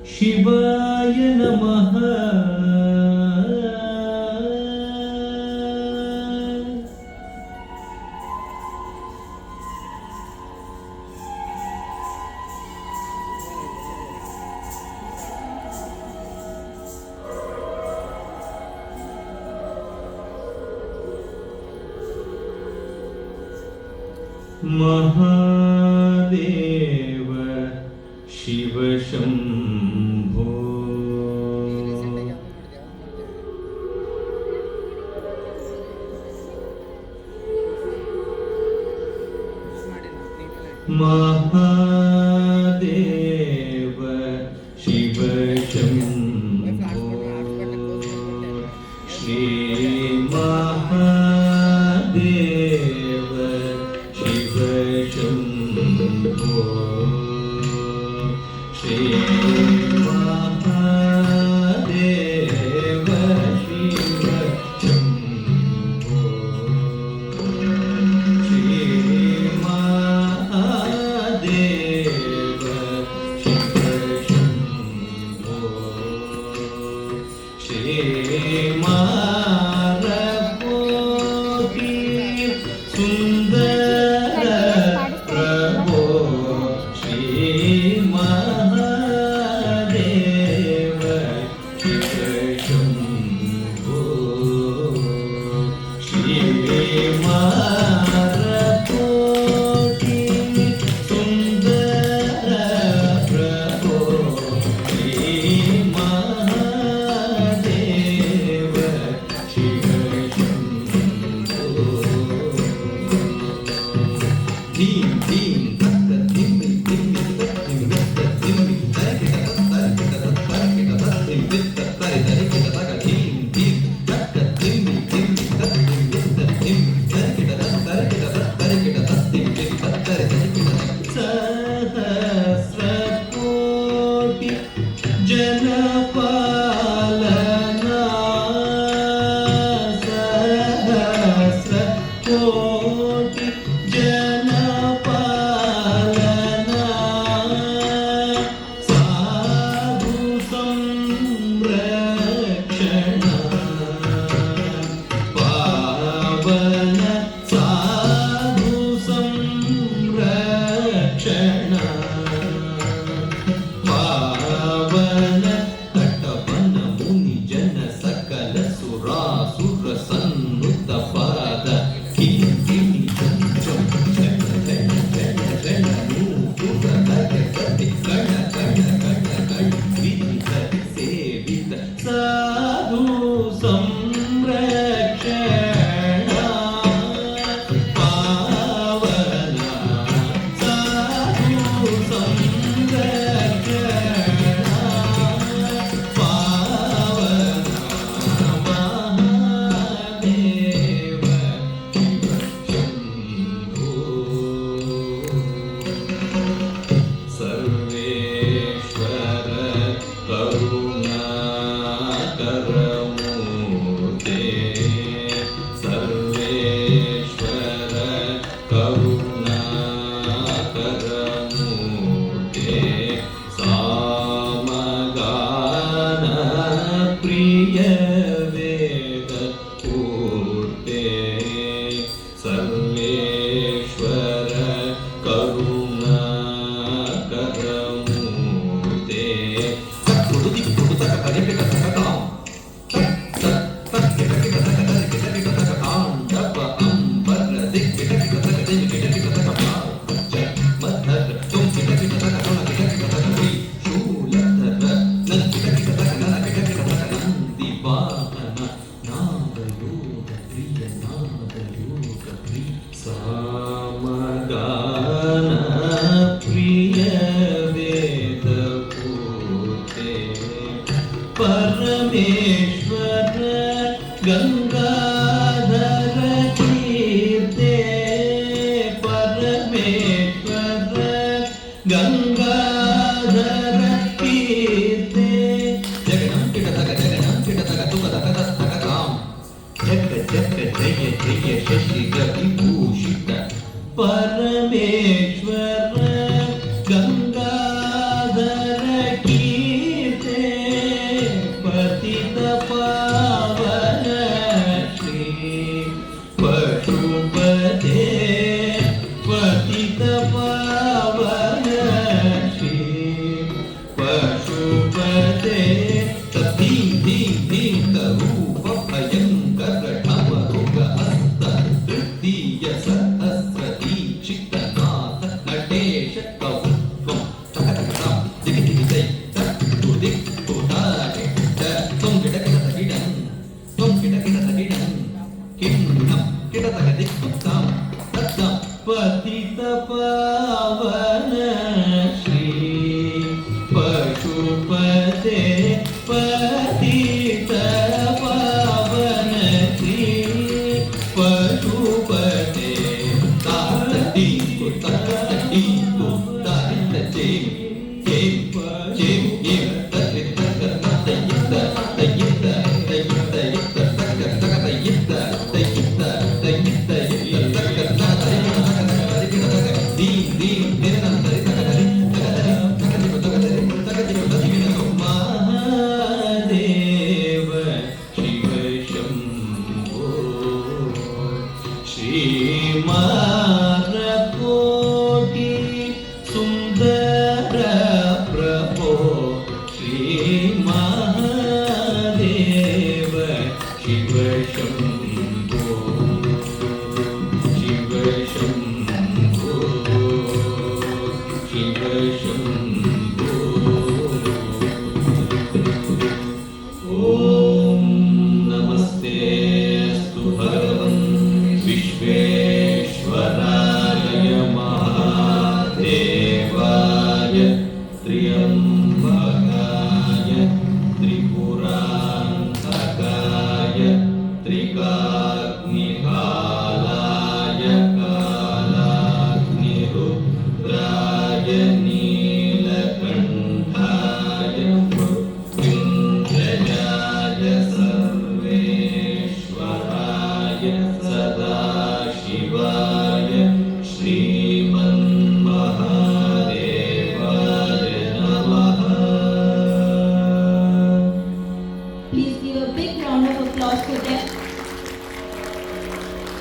ಶಿವಾಯ ನಮಃ. ಮಹಾದೇವ ಶಿವ ಶಂಭೋ. ಮಹಾದೇವ ಶಿವ ಶಂಭೋ. ಶ್ರೀ ಮಹಾದೇವ ಶಿವ ಶಂಭೋ. ಶ್ರೀ ಮಹಾದೇವ ಶಿವ ಶಂಭೋ. ಶ್ರೀ ಮಹಾದೇವ ಶಿವ ಶಂಭೋ. ಶ್ರೀ ಮಾರಕೋಟಿ ಸುಂದರ ಪ್ರಭೋ. ಶ್ರೀ ಮಹಾದೇವ ಶಿವ ಶಂಭೋ. ಶ್ರೀ ಮಾರಕೋಟಿ ಸುಂದರ ಪ್ರಭೋ. ಶ್ರೀ ಮಹಾದೇವ ಶಿವ ಶಂಭೋ. ಧೀಂ ಧೀಂ ತಕ್ಕ ಧಿಮ್ಮಿ ಧಿಮ್ಮಿ ಧಿಮ್ಮಿ ತಕ್ಕ ಧಿಮ್ಮಿ ತರಕಿಟ ತರಕಿಟ ತರಕಿಟ ಧಿಮ್ಮಿ ತರಕಿಟ ತಕ ಧೀಂ ಧೀಂ ತಕ್ಕ ಧಿಮ್ಮಿ ಧಿಮ್ಮಿ ತಕ್ಕ ಧಿಮ್ಮಿ ತರಕಿಟ ತರಕಿಟ ತರಕಿಟ ಧಿಮ್ಮಿ ತರಕಿಟ ಸಹಸ್ರ ಕೋಟಿ ಜನಪಾಲನಾ. ಸಹಸ್ರ ಕೋಟಿ ಜನಪಾಲನಾ. ಸಾಧು ಸಂರಕ್ಷಣ ಪಾವನ. ಸಾಧು ಸಂರಕ್ಷಣ ಪಾವನ. ಕಟವನ ಮುನಿ ಜನ ಸಕಲ ಸುರಾಸುರ ಸನ್ನುತ ಪಾದ. ಕಿಣಿ ಕಿಣಿ ಚಂ ಚಂ ಝಣ ಝಣ ಝಣ ಝಣ ನೂಪುರ ನಗ ಕಟಿ ಕಣ ಕಣ ಕಣ ಕಣ ವಿಧಿತ ಸೇವಿತ ಸಾಧು ಸಂರಕ್ಷಣ ಪಾವನ. ಸಾಧು ಸಂರಕ್ಷಣ ಪಾವನ. ಮಹಾದೇವ ಶಿವ ಶಂಭೋ. ಸರ್ವೇಶ್ವರ ಕರುಣಾಕರ ಮೂರ್ತೆ. ಸರ್ವೇಶ್ವರ ಕರುಣಾಕರ ಮೂರ್ತೆ. ಸಾಮಗಾನ ಪ್ರಿಯ ವೇದ ಪೂರ್ತೆ. ಸರ್ವೇಶ್ವರ ಕರುಣಾಕರ ಮೂರ್ತೆ. ತಕ್ಕುಡು ದಿಕ್ಕುಡು ತಕ ಕರಿಕಿಟ ತಕ ತಾಂ. ತಕ್ಕಿಟ ಕಿಟ ತಕ ತರಿಕಿಟ ಕಿಟ ತಕ ತಾಂ. ಜಪ ಅಂಬರ ದಿಕ್ಕಿಟ ಕಿಟ ತಕ ದಿಕ್ಕಿಟ ಕಿಟ ತಕ ತಾಂ. ಮಧರ ತುಂಕಿಟ ಕಿಟ ತಕ ತೊಳ ಕಿಟ ಕಿಟ ತಕ ಶ್ರೀ ಶೂಲಧರ ನಕ್ಕಿಟ ಕಿಟ ತಕ ನನ ಕಿಟ ಕಿಟ ತಕ ನಂದಿ ವಾಹನ. ನಾದಯೋಗ ಪ್ರಿಯ ನಾದಯೋಗ ಪ್ರಿಯ. ಸಾಮಗಾನ ಪ್ರಿಯ ವೇದ ಪೂರ್ತೆ. ಪರಮೇಶ್ವರ ಗಂಗಾಧರ ಕೀರ್ತೆ. ಪರಮೇಶ್ವರ ಗಂಗಾಧರ ಕೀರ್ತೆ. ಜಗಣಂ ಕಿಟ ತಕ ಜಗಣಂ ಕಿಟ ತಕ ತುಕ ತಕ ತಕ ಕಾಂ. ಜಗ ಜಗ ಜಯ ಜಯ ಶಶಿ ವಿಭೂಷಿತ. ಪರಮೇಶ್ವರ ಗಂಗಾಧರ ಪದೇ ಪದೇ